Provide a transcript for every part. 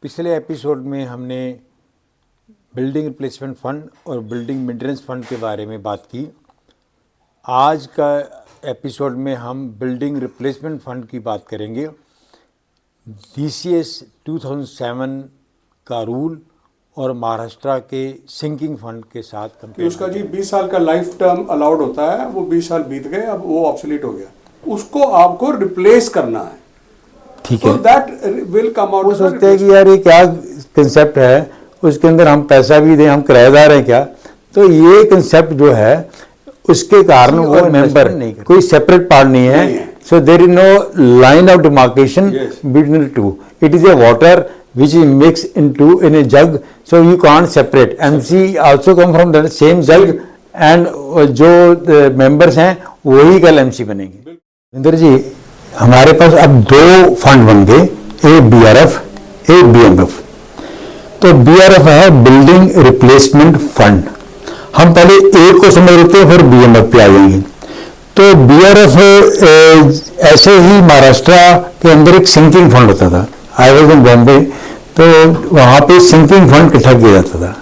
पिछले एपिसोड में हमने बिल्डिंग रिप्लेसमेंट फ़ंड और बिल्डिंग मेंटेनेंस फ़ंड के बारे में बात की। आज का एपिसोड में हम बिल्डिंग रिप्लेसमेंट फ़ंड की बात करेंगे। DCS 2007 का रूल और महाराष्ट्र के सिंकिंग फंड के साथ कि उसका जी 20 साल का लाइफ टर्म अलाउड होता है, वो 20 साल बीत गए, अब वो ऑब्सोलीट हो गया, उसको आपको रिप्लेस करना है। ठीक है, दैट विल कम आउट। वो सोचते हैं कि यार ये क्या कंसेप्ट है, उसके अंदर हम पैसा भी दें, हम किराएदार हैं क्या। तो ये कंसेप्ट जो है उसके कारण वो मेंबर कोई सेपरेट पार्ट नहीं है। So there is no line of demarcation between the two. It is a water which is mixed into in a jug, so you can't separate. MC also come from the same jug and जो members हैं वही कल MC बनेंगे। इंदर जी, हमारे पास अब दो fund बन गए, एक BRF एक BMF। तो BRF है बिल्डिंग रिप्लेसमेंट फंड। हम पहले एक को समझ लेते हैं, फिर BMF पे आ जाएंगे। तो BRF ऐसे ही महाराष्ट्र के अंदर एक सिंकिंग फंड होता था। आई वॉज इन बॉम्बे, तो वहाँ पे सिंकिंग फंड इकट्ठा किया जाता था।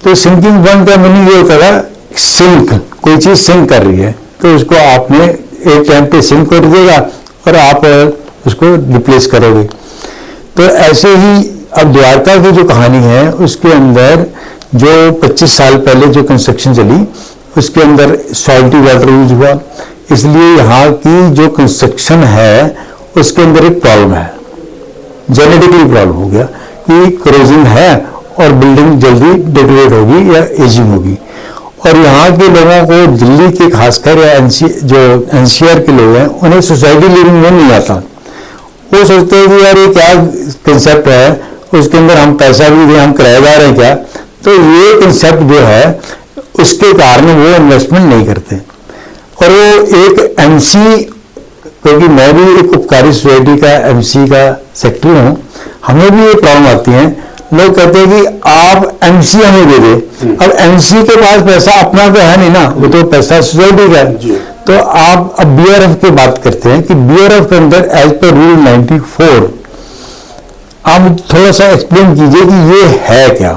तो सिंकिंग फंड का मीनिंग ये होता था, सिंक कोई चीज़ सिंक कर रही है तो उसको आपने एक टाइम पे सिंक कर देगा और आप उसको रिप्लेस करोगे। तो ऐसे ही अब द्वारका की जो कहानी है उसके अंदर जो 25 साल पहले जो कंस्ट्रक्शन चली उसके अंदर सॉल्टी वाटर यूज हुआ, इसलिए यहाँ की जो कंस्ट्रक्शन है उसके अंदर एक प्रॉब्लम है, जेनेटिकली प्रॉब्लम हो गया कि करोजन है और बिल्डिंग जल्दी डिग्रेड होगी या एजिंग होगी। और यहाँ के लोगों को दिल्ली के खासकर या जो NCR के लोग हैं उन्हें सोसाइटी लिविंग में नहीं आता। वो सोचते हैं कि यार ये क्या कंसेप्ट है, उसके अंदर हम पैसा भी दें, हम किराएदार हैं क्या। तो ये कंसेप्ट जो है उसके कारण वो इन्वेस्टमेंट नहीं करते। और वो एक MC, क्योंकि मैं भी एक उपकारी सोसाइटी का MC का सेक्रेटरी हूँ, हमें भी ये प्रॉब्लम आती है। लोग कहते हैं कि आप MC हमें दे दे। अब MC के पास पैसा अपना तो है नहीं ना, वो तो पैसा सोसाइटी का है। तो आप अब BRF की बात करते हैं कि BRF के अंदर एज पर रूल 94 आप थोड़ा सा एक्सप्लेन कीजिए कि ये है क्या।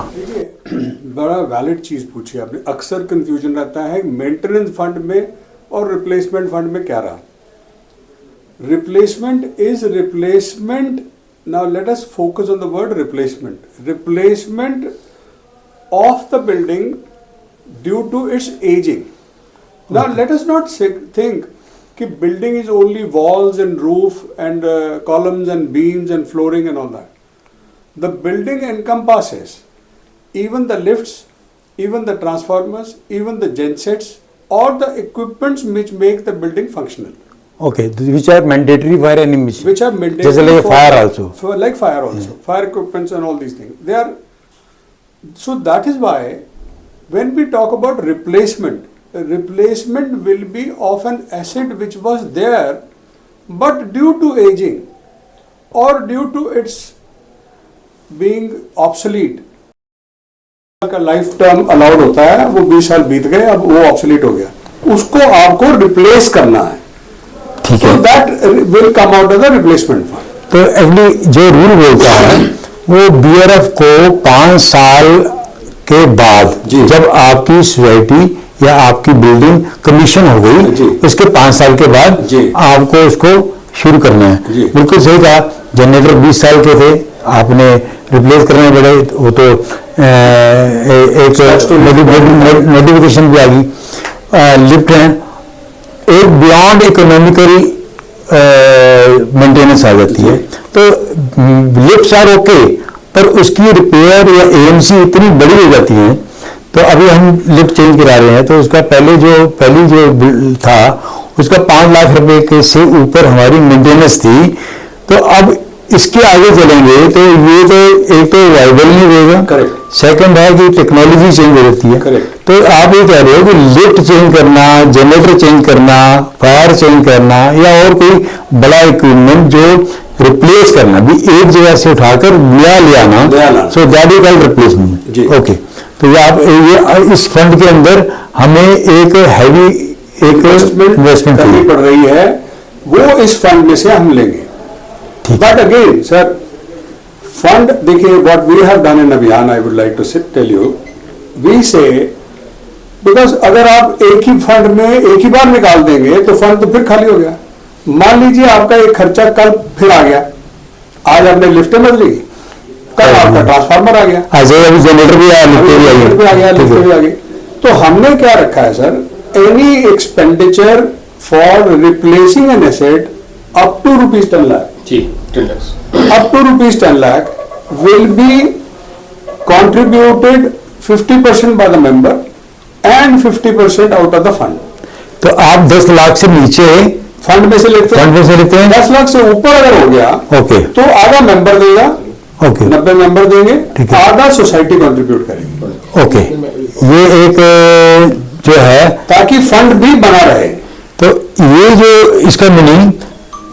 बड़ा वैलिड चीज पूछी आपने। अक्सर कंफ्यूजन रहता है मेंटेनेंस फंड में और रिप्लेसमेंट फंड में क्या रहा। Replacement is replacement. Now let us focus on the word replacement. Replacement of the building due to its aging. Now let us not think that building is only walls and roof and columns and beams and flooring and all that. The building encompasses even the lifts, even the transformers, even the gensets, or the equipments which make the building functional. Okay, which are mandatory for any mission. Which are mandatory just like for fire also. For like fire also, fire equipments and all these things. They are. So that is why, when we talk about replacement, replacement will be of an asset which was there, but due to aging, or due to its being obsolete. का life term allowed होता है, वो 20 साल बीत गए, अब वो obsolete हो गया, उसको आपको रिप्लेस करना है। ठीक है, that will come out of the replacement fund. तो एक्चुअली जो रूल बोलता है वो BRF को 5 साल के बाद जब आपकी सोसाइटी या आपकी बिल्डिंग कमीशन हो गई उसके 5 साल के बाद आपको उसको शुरू करना है। बिल्कुल सही कहा। जनरेटर 20 साल के थे, आपने रिप्लेस करने पड़े, वो तो एक नोटिफिकेशन भी आ गई। लिफ्ट हैं, एक बियॉन्ड इकोनॉमिकल मेंटेनेंस आ जाती है। तो लिफ्ट्स आर ओके, पर उसकी रिपेयर या AMC इतनी बड़ी हो जाती है। तो अभी हम लिफ्ट चेंज करा रहे हैं, तो उसका पहली जो बिल था उसका 5 लाख रुपए के से ऊपर हमारी मेंटेनेंस थी। तो अब इसके आगे चलेंगे तो ये तो एक तो वाइबल नहीं रहेगा। करेक्ट। सेकंड है कि टेक्नोलॉजी चेंज हो जाती है। करेक्ट। तो आप ये कह रहे हो कि लिफ्ट चेंज करना, जनरेटर चेंज करना, फायर चेंज करना या और कोई बड़ा इक्विपमेंट जो रिप्लेस करना भी एक जगह से उठाकर ले आना, so that is called replacement. Okay, तो ये आप ये इस फंड के अंदर हमें एक हैवी इन्वेस्टमेंट करनी पड़ रही है, वो इस फंड में से हम लेंगे। बट अगेन सर, फंड देखिए, what we have done in Abhiyan, I would like to tell you, we say because अगर आप एक ही फंड में एक ही बार निकाल देंगे तो फंड तो फिर खाली हो गया। मान लीजिए आपका एक खर्चा कल फिर आ गया, आज आपने लिफ्ट बदली, कल आपका ट्रांसफार्मर आ गया, जनरेटर भी आया, लिफ्ट भी आ गया, लिफ्ट भी आ गई। तो हमने क्या रखा है sir, any expenditure for replacing an asset up to ₹10 lakh, जी 10 lakh, up to ₹10 lakh will be contributed 50% by the member and 50% out of the fund. तो आप 10 लाख से नीचे फंड में से लेते हैं, 10 लाख से ऊपर अगर हो गया ओके तो आधा मेंबर देगा, ओके 90 मेंबर देंगे, ठीक है। आधा सोसाइटी कंट्रीब्यूट करेगी, ओके। ये एक जो है ताकि फंड भी बना रहे। तो ये जो इसका मीनिंग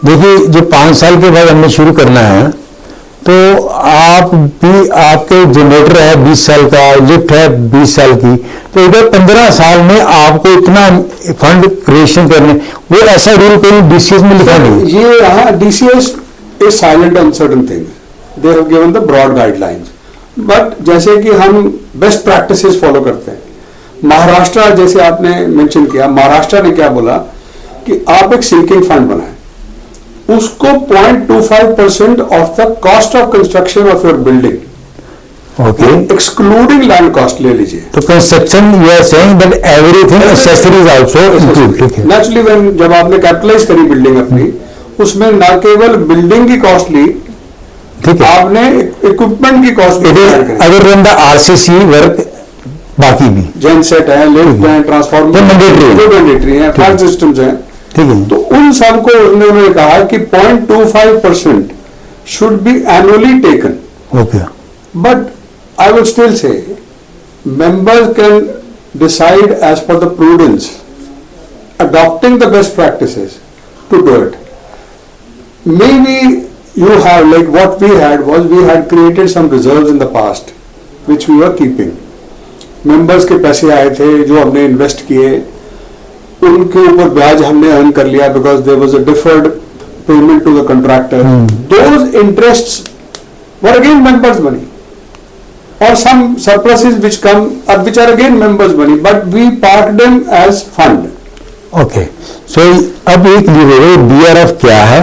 देखिए, जो 5 साल के बाद हमने शुरू करना है, तो आप भी, आपके जनरेटर है 20 साल का, लिफ्ट है 20 साल की, तो इधर 15 साल में आपको इतना फंड क्रिएशन करने, वो ऐसा रूल कोई डीसीएस में लिखा नहीं। ये यहाँ DCS is silent on certain things, they have given the broad guidelines, but जैसे कि हम बेस्ट प्रैक्टिसेस फॉलो करते हैं। महाराष्ट्र, जैसे आपने मेंशन किया, महाराष्ट्र ने क्या बोला कि आप एक सिंकिंग फंड बनाएं, उसको 0.25% of the cost of construction of your building, okay, excluding land cost ले लीजिए। तो construction you are saying that everything accessories also include, ठीक है। नेचुरली व्हेन जब आपने कैपिटलाइज करी बिल्डिंग अपनी, उसमें ना केवल बिल्डिंग की कॉस्ट ली, ठीक है, आपने इक्विपमेंट की कॉस्ट भी ऐड करी, other than the RCC work, बाकी भी जेनसेट है, लिफ्ट है, ट्रांसफार्मर मैंडेटरी है, फायर सिस्टम्स हैं, ठीक है। तो उन सबको उन्होंने कहा कि 0.25% should be annually taken, okay, but I would still say members can decide as per the prudence, adopting the best practices to do it. Maybe you have, like what we had was, we had created some reserves in the past which we were keeping. Members के पैसे आए थे जो हमने invest किए, उनके ऊपर ब्याज हमने अर्न कर लिया because there was a deferred payment to the contractor. Those interests were again members' money, or some surpluses which come, which are again members' money, but we park them as fund. Okay. So अब एक BRF क्या है